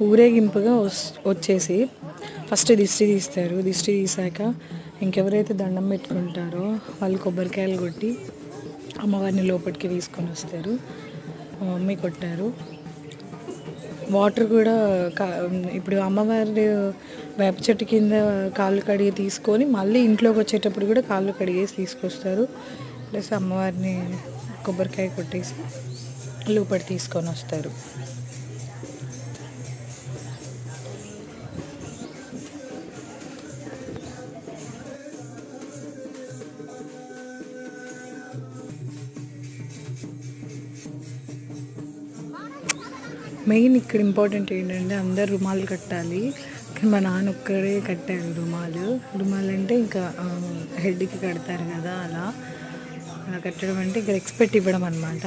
ఊరేగింపుగా వచ్చేసి ఫస్ట్ దిష్టి తీస్తారు. దిష్టి తీసాక ఇంకెవరైతే దండం పెట్టుకుంటారో వాళ్ళు కొబ్బరికాయలు కొట్టి అమ్మవారిని లోపలికి తీసుకొని వస్తారు. మా మమ్మీ కొట్టారు. వాటర్ కూడా ఇప్పుడు అమ్మవారి వేప చెట్టు కింద కాళ్ళు కడిగి తీసుకొని మళ్ళీ ఇంట్లోకి వచ్చేటప్పుడు కూడా కాళ్ళు కడిగేసి తీసుకొస్తారు. ప్లస్ అమ్మవారిని కొబ్బరికాయ కొట్టేసి లోపలికి తీసుకొని వస్తారు. మెయిన్ ఇక్కడ ఇంపార్టెంట్ ఏంటంటే అందరు రుమాలు కట్టాలి. మా నాన్న ఒక్కడే కట్టారు రుమాలు అంటే ఇంకా హెడ్కి కడతారు కదా, అలా కట్టడం అంటే ఇంకా రెస్పెక్ట్ ఇవ్వడం అనమాట.